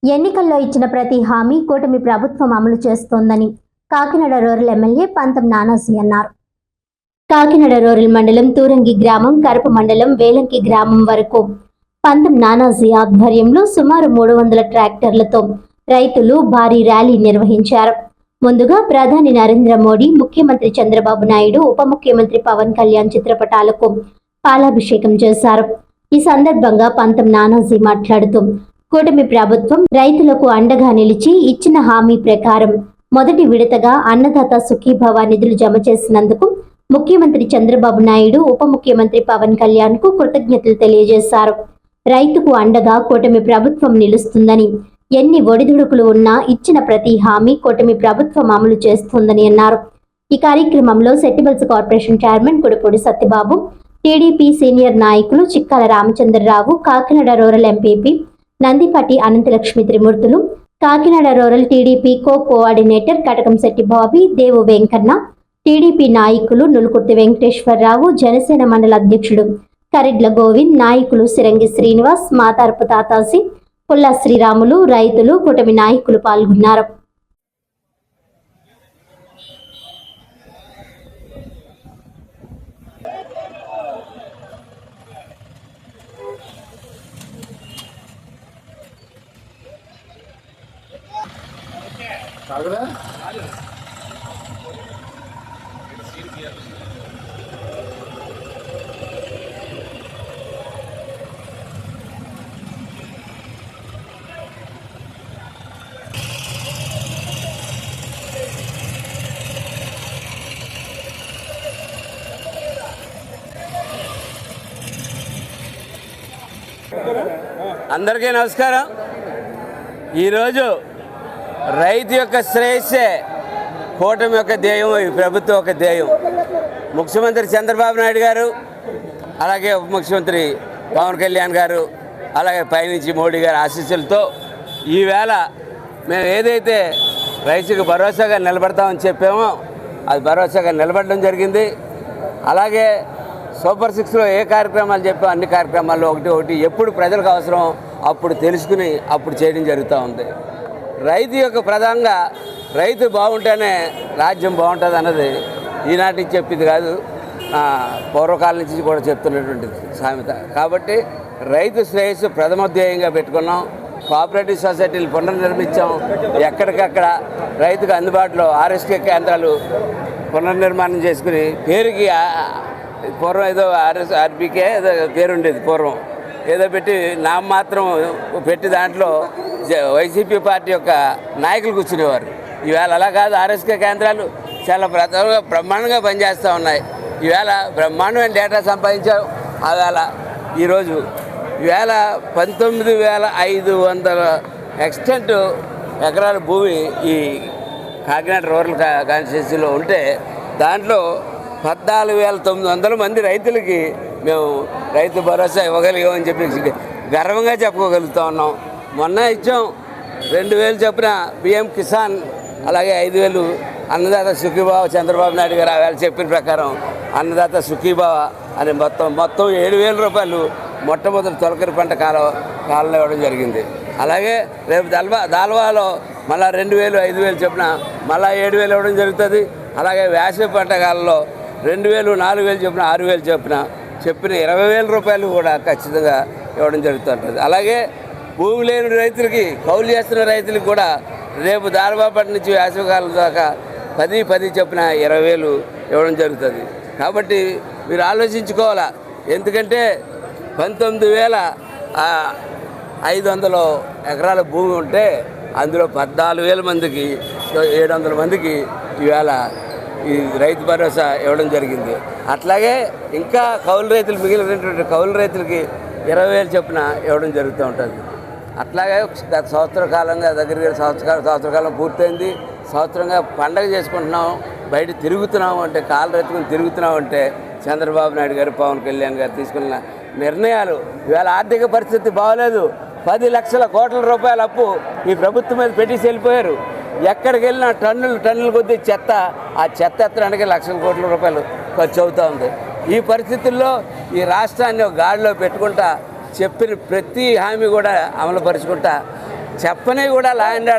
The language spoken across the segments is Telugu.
ఎన్నికల్లో ఇచ్చిన ప్రతి హామీ కూటమి ప్రభుత్వం అమలు చేస్తోందని కాకినాడ రూరల్ ఎమ్మెల్యే పంతం నానాజీ అన్నారు. కాకినాడ రూరల్ మండలం తూరంగి గ్రామం, కరప మండలం వేలంకి గ్రామం వరకు పంతం నానాజీ ఆధ్వర్యంలో సుమారు 300 ట్రాక్టర్లతో రైతులు భారీ ర్యాలీ నిర్వహించారు. ముందుగా ప్రధాని నరేంద్ర మోడీ, ముఖ్యమంత్రి చంద్రబాబు నాయుడు, ఉప ముఖ్యమంత్రి పవన్ కళ్యాణ్ చిత్రపటాలకు పాలాభిషేకం చేశారు. ఈ సందర్భంగా పంతం నానాజీ మాట్లాడుతూ, కూటమి ప్రభుత్వం రైతులకు అండగా నిలిచి ఇచ్చిన హామీ ప్రకారం మొదటి విడతగా అన్నదాత సుఖీభవ నిధులు జమ చేసినందుకు ముఖ్యమంత్రి చంద్రబాబు నాయుడు, ఉప ముఖ్యమంత్రి పవన్ కళ్యాణ్ కు కృతజ్ఞతలు తెలియజేశారు. రైతుకు అండగా కూటమి ప్రభుత్వం నిలుస్తుందని, ఎన్ని ఒడిదుడుకులు ఉన్నా ఇచ్చిన ప్రతి హామీ కూటమి ప్రభుత్వం అమలు చేస్తుందని అన్నారు. ఈ కార్యక్రమంలో సెట్టిబల్స్ corporation chairman Kudipudi Satyababu, TDP senior నాయకులు Chikkala Ramachandrarao, Kakinada rural MPP Nandipati Anantalakshmi Trimurthulu, Kakinada rural TDP coordinator Katakamsetti Bobby, Devu Venkanna, TDP నాయకులు నులుకుర్తి వెంకటేశ్వరరావు, జనసేన మండల అధ్యక్షుడు కరెడ్ల గోవింద్, నాయకులు సిరంగి శ్రీనివాస్, మాతారపు తాతాసి, పుల్ల శ్రీరాములు, రైతులు, కూటమి నాయకులు పాల్గొన్నారు. అందరికీ నమస్కారం. ఈరోజు రైతు యొక్క శ్రేయస్సే కూటమి యొక్క ధ్యేయం, ఈ ప్రభుత్వం యొక్క ధ్యేయం. ముఖ్యమంత్రి చంద్రబాబు నాయుడు గారు, అలాగే ఉప ముఖ్యమంత్రి పవన్ కళ్యాణ్ గారు, అలాగే పైనుంచి మోడీ గారి ఆశీస్సులతో ఈవేళ మేము ఏదైతే రైతుకు భరోసాగా నిలబడతామని చెప్పామో అది భరోసాగా నిలబడడం జరిగింది. అలాగే సూపర్ 6లో ఏ కార్యక్రమాలు చెప్పామో అన్ని కార్యక్రమాల్లో ఒకటి ఎప్పుడు ప్రజలకు అవసరం అప్పుడు తెలుసుకుని అప్పుడు చేయడం జరుగుతూ ఉంది. రైతు యొక్క ప్రధానంగా రైతు బాగుంటేనే రాజ్యం బాగుంటుంది అన్నది ఈనాటి నుంచి చెప్పింది కాదు, పూర్వకాలం నుంచి కూడా చెప్తున్నటువంటి సామెత. కాబట్టి రైతు శ్రేయస్సు ప్రథమ ధ్యేయంగా పెట్టుకున్నాం. కోఆపరేటివ్ సొసైటీలు పునర్నిర్మించాం. ఎక్కడికక్కడ రైతుకు అందుబాటులో ఆర్ఎస్కే కేంద్రాలు పునర్నిర్మాణం చేసుకుని పేరుకి పూర్వం ఏదో ఆర్బీకే ఏదో పేరు ఉండేది, పూర్వం ఏదో పెట్టి నామమాత్రం పెట్టి దాంట్లో వైసీపీ పార్టీ యొక్క నాయకులు కూర్చునేవారు. ఈవేళ అలా కాదు, ఆర్ఎస్కే కేంద్రాలు చాలా బ్రహ్మాండంగా పనిచేస్తూ ఉన్నాయి. ఈవేళ బ్రహ్మాండమైన డేటా సంపాదించాం. ఆవేళ ఈరోజు ఈవేళ 19,500 ఎక్స్టెంట్ ఎకరాల భూమి ఈ కాకినాడ రూరల్ కాన్స్టిట్యున్సీలో ఉంటే దాంట్లో 14,900 మంది రైతులకి మేము రైతు భరోసా ఇవ్వగలిగామని చెప్పి గర్వంగా చెప్పుకోగలుగుతూ ఉన్నాం. మొన్న ఇచ్చాం 2,000 చొప్పున పిఎం కిసాన్, అలాగే 5,000 అన్నదాత సుఖీభావ. చంద్రబాబు నాయుడు గారు ఆవేళ చెప్పిన ప్రకారం అన్నదాత సుఖీభావ అని మొత్తం 7,000 రూపాయలు మొట్టమొదటి తొలకరి పంట కాలంలో ఇవ్వడం జరిగింది. అలాగే రేపు దాల్వాలో మళ్ళీ 2,000, 5,000 చొప్పున మళ్ళీ 7,000 ఇవ్వడం జరుగుతుంది. అలాగే వేసవి పంట కాలంలో 2,000, 4,000 చొప్పున 6,000 చొప్పున చెప్పిన 20,000 రూపాయలు కూడా ఖచ్చితంగా ఇవ్వడం జరుగుతుంటుంది. అలాగే భూమి లేని రైతులకి, కౌలు చేస్తున్న రైతులకు కూడా రేపు దారబాపటి నుంచి వేసవికాలం దాకా 10 చొప్పున 20,000 ఇవ్వడం జరుగుతుంది. కాబట్టి మీరు ఆలోచించుకోవాలా. ఎందుకంటే 19,500 ఎకరాల భూమి ఉంటే అందులో 14,000 మందికి, 700 మందికి ఈవేళ ఈ రైతు భరోసా ఇవ్వడం జరిగింది. అట్లాగే ఇంకా కౌలు రైతులు, మిగిలినటువంటి కౌలు రైతులకి 20,000 చొప్పున ఇవ్వడం జరుగుతూ ఉంటుంది. అట్లాగే గత సంవత్సర కాలంగా సంవత్సర కాలం పూర్తయింది. సంవత్సరంగా పండగ చేసుకుంటున్నాం, బయట తిరుగుతున్నాం అంటే, కాలు రైతుకుని తిరుగుతున్నాం అంటే చంద్రబాబు నాయుడు గారు, పవన్ కళ్యాణ్ గారు తీసుకున్న నిర్ణయాలు. ఇవాళ ఆర్థిక పరిస్థితి బాగోలేదు. 10 లక్షల కోట్ల రూపాయల అప్పు ఈ ప్రభుత్వం మీద పెట్టేసి వెళ్ళిపోయారు. ఎక్కడికి వెళ్ళినా టన్నుల కొద్దీ చెత్త, ఆ చెత్త ఎత్తడానికి లక్షల కోట్ల రూపాయలు ఖర్చు అవుతూ ఉంది. ఈ పరిస్థితుల్లో ఈ రాష్ట్రాన్ని గాడిలో పెట్టుకుంటా చెప్పిన ప్రతి హామీ కూడా అమలుపరుచుకుంటా చెప్పని కూడా లా అండ్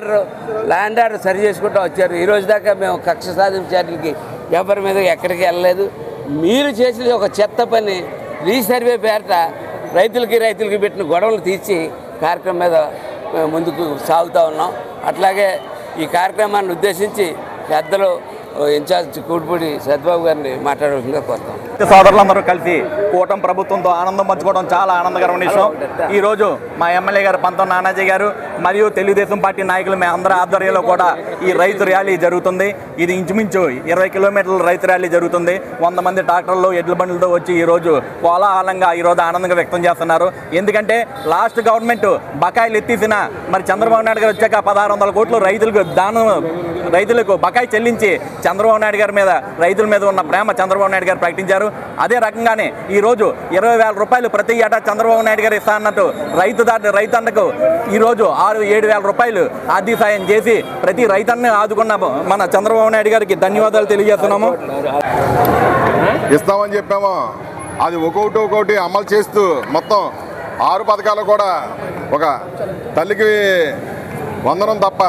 ఆర్డర్ సరి చేసుకుంటూ వచ్చారు. ఈ రోజు దాకా మేము కక్ష సాధింపు చర్యలకి ఎవరి మీద ఎక్కడికి వెళ్ళలేదు. మీరు చేసిన ఒక చెత్త పని రీసర్వే పేరట రైతులకి పెట్టిన గొడవలు తీర్చి కార్యక్రమం మీద మేము ముందుకు సాగుతూ ఉన్నాం. అట్లాగే ఈ కార్యక్రమాన్ని ఉద్దేశించి పెద్దలు ఇన్ఛార్జ్ కూడిపూడి సత్యబాబు గారిని మాట్లాడవలసిందిగా కోరుతాం. సోదరులందరూ కలిసి కూటమి ప్రభుత్వంతో ఆనందం పంచుకోవడం చాలా ఆనందకరమైన విషయం. ఈరోజు మా ఎమ్మెల్యే గారు పంతం నానాజీ గారు మరియు తెలుగుదేశం పార్టీ నాయకులు మేము అందరి ఆధ్వర్యంలో కూడా ఈ రైతు ర్యాలీ జరుగుతుంది. ఇది ఇంచుమించు 20 కిలోమీటర్ల రైతు ర్యాలీ జరుగుతుంది. 100 మంది ట్రాక్టర్లు ఎడ్ల బండ్లతో వచ్చి ఈరోజు కోలాహలంగా ఈరోజు ఆనందంగా వ్యక్తం చేస్తున్నారు. ఎందుకంటే లాస్ట్ గవర్నమెంట్ బకాయిలు ఎత్తేసిన మరి చంద్రబాబు నాయుడు గారు వచ్చాక 1600 కోట్లు రైతులకు బకాయి చెల్లించి చంద్రబాబు నాయుడు గారి మీద రైతుల మీద ఉన్న ప్రేమ చంద్రబాబు నాయుడు గారు ప్రకటించారు. అదే రకంగానే ఈరోజు 20,000 రూపాయలు ప్రతి ఏటా చంద్రబాబు నాయుడు గారు ఇస్తా అన్నట్టు రైతన్నకు ఈరోజు 6-7,000 రూపాయలు ఆర్థిక సాయం చేసి ప్రతి రైతన్ని ఆదుకున్న మన చంద్రబాబు నాయుడు గారికి ధన్యవాదాలు తెలియజేస్తున్నాము. ఇస్తామని చెప్పాము, అది ఒక్కొక్కటి అమలు చేస్తూ మొత్తం 6 పథకాలు కూడా ఒక తల్లికి వందనం తప్ప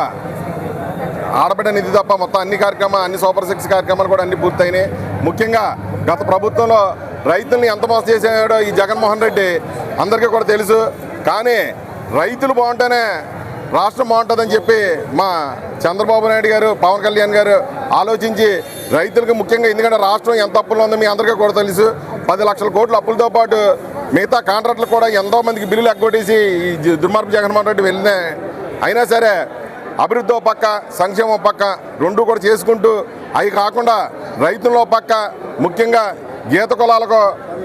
ఆడబిడ్డ నిధి తప్ప మొత్తం అన్ని కార్యక్రమాలు, అన్ని సూపర్ 6 కార్యక్రమాలు కూడా అన్ని పూర్తయినాయి. ముఖ్యంగా గత ప్రభుత్వంలో రైతుల్ని ఎంత మోసం చేసాడో ఈ జగన్మోహన్ రెడ్డి అందరికీ కూడా తెలుసు. కానీ రైతులు బాగుంటేనే రాష్ట్రం బాగుంటుందని చెప్పి మా చంద్రబాబు నాయుడు గారు, పవన్ కళ్యాణ్ గారు ఆలోచించి రైతులకు ముఖ్యంగా, ఎందుకంటే రాష్ట్రం ఎంత అప్పుల్లో ఉందో మీ అందరికీ కూడా తెలుసు. 10 లక్షల కోట్ల అప్పులతో పాటు మిగతా కాంట్రాక్టులు కూడా ఎంతో మందికి బిల్లులు ఎగ్గొట్టేసి ఈ దుర్మార్పు జగన్మోహన్ రెడ్డి వెళ్ళినా అయినా సరే అభివృద్ధి పక్క సంక్షేమం పక్క రెండు కూడా చేసుకుంటూ, అవి కాకుండా రైతుల్లో పక్క ముఖ్యంగా గీత కులాలకు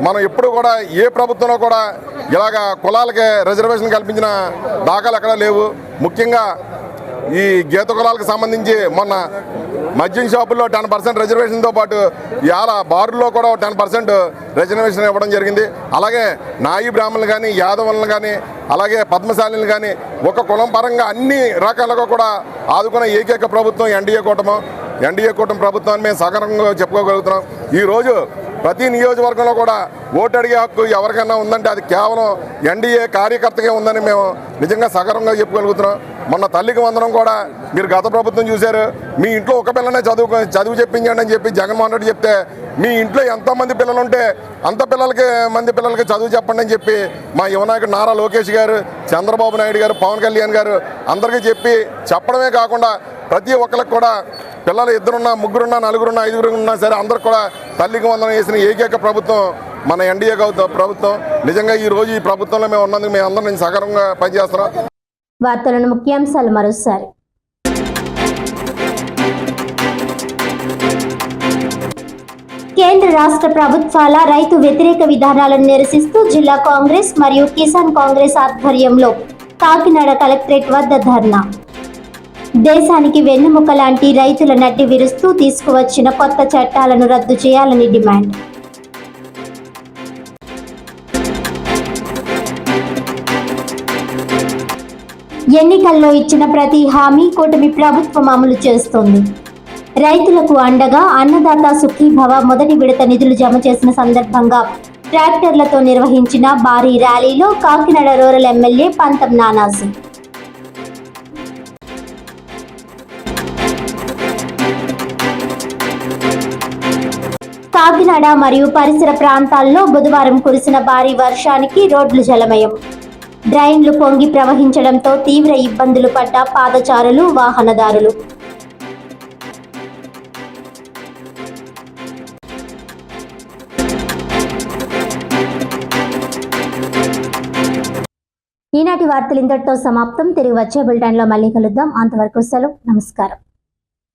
మనం ఎప్పుడు కూడా ఏ ప్రభుత్వంలో కూడా ఇలాగ కులాలకి రిజర్వేషన్ కల్పించిన దాఖలు ఎక్కడా లేవు. ముఖ్యంగా ఈ గీత కులాలకు సంబంధించి మొన్న మద్యం షాపుల్లో 10% రిజర్వేషన్తో పాటు ఇవాళ బారుల్లో కూడా 10% రిజర్వేషన్ ఇవ్వడం జరిగింది. అలాగే నాయి బ్రాహ్మణులు కానీ, యాదవులను కానీ, అలాగే పద్మశాలిని కానీ ఒక కులం పరంగా అన్ని రకాలుగా కూడా ఆదుకున్న ఏకైక ప్రభుత్వం ఎన్డీఏ కూటమి ప్రభుత్వాన్ని మేము సగర్వంగా చెప్పుకోగలుగుతున్నాం. ఈరోజు ప్రతి నియోజకవర్గంలో కూడా ఓటు అడిగే హక్కు ఎవరికైనా ఉందంటే అది కేవలం ఎన్డీఏ కార్యకర్తగా ఉందని మేము నిజంగా సగర్వంగా చెప్పుకోగలుగుతున్నాం. మొన్న తల్లికి వందనం కూడా మీరు గత ప్రభుత్వం చూశారు. మీ ఇంట్లో ఒక పిల్లనే చదువు చెప్పించండి అని చెప్పి జగన్మోహన్ రెడ్డి చెప్తే, మీ ఇంట్లో ఎంతమంది పిల్లలు ఉంటే అంత మంది పిల్లలకి చదువు చెప్పండి అని చెప్పి మా యువనాయకుడు నారా లోకేష్ గారు, చంద్రబాబు నాయుడు గారు, పవన్ కళ్యాణ్ గారు అందరికీ చెప్పడమే కాకుండా ప్రతి ఒక్కరికి కూడా పిల్లలు 2 3 4 5 ఉన్నా సరే అందరికి కూడా తల్లికి వందనం వేసిన ఏకైక ప్రభుత్వం మన ఎన్డీఏ ప్రభుత్వం. నిజంగా ఈ రోజు ఈ ప్రభుత్వంలో మేము ఉన్నందుకు మేము అందరం సగర్వంగా పనిచేస్తున్నాం. వార్తలను ముఖ్యాంశాలు మరోసారి. కేంద్ర రాష్ట్ర ప్రభుత్వాల రైతు వ్యతిరేక విధానాలను నిరసిస్తూ జిల్లా కాంగ్రెస్ మరియు కిసాన్ కాంగ్రెస్ ఆధ్వర్యంలో కాకినాడ కలెక్టరేట్ వద్ద ధర్నా. దేశానికి వెన్నెముక లాంటి రైతుల నడ్డి విరుస్తూ తీసుకువచ్చిన కొత్త చట్టాలను రద్దు చేయాలని డిమాండ్. ఎన్నికల్లో ఇచ్చిన ప్రతి హామీ కూటమి ప్రభుత్వం అమలు చేస్తోంది. రైతులకు అండగా అన్నదాత సుఖీభవ మొదటి విడత నిధులు జమ చేసిన సందర్భంగా ట్రాక్టర్లతో నిర్వహించిన భారీ ర్యాలీలో కాకినాడ రూరల్ ఎమ్మెల్యే పంతం నానాజీ. కాకినాడ మరియు పరిసర ప్రాంతాల్లో బుధవారం కురిసిన భారీ వర్షానికి రోడ్లు జలమయం. డ్రైన్లు పొంగి ప్రవహించడంతో తీవ్ర ఇబ్బందులు పడ్డ పాదచారులు, వాహనదారులు. ఈనాటి వార్తలు ఇంతటితో సమాప్తం. తిరిగి వచ్చే బులెటిన్లో మళ్ళీ కలుద్దాం. అంతవరకు సెలవు. నమస్కారం.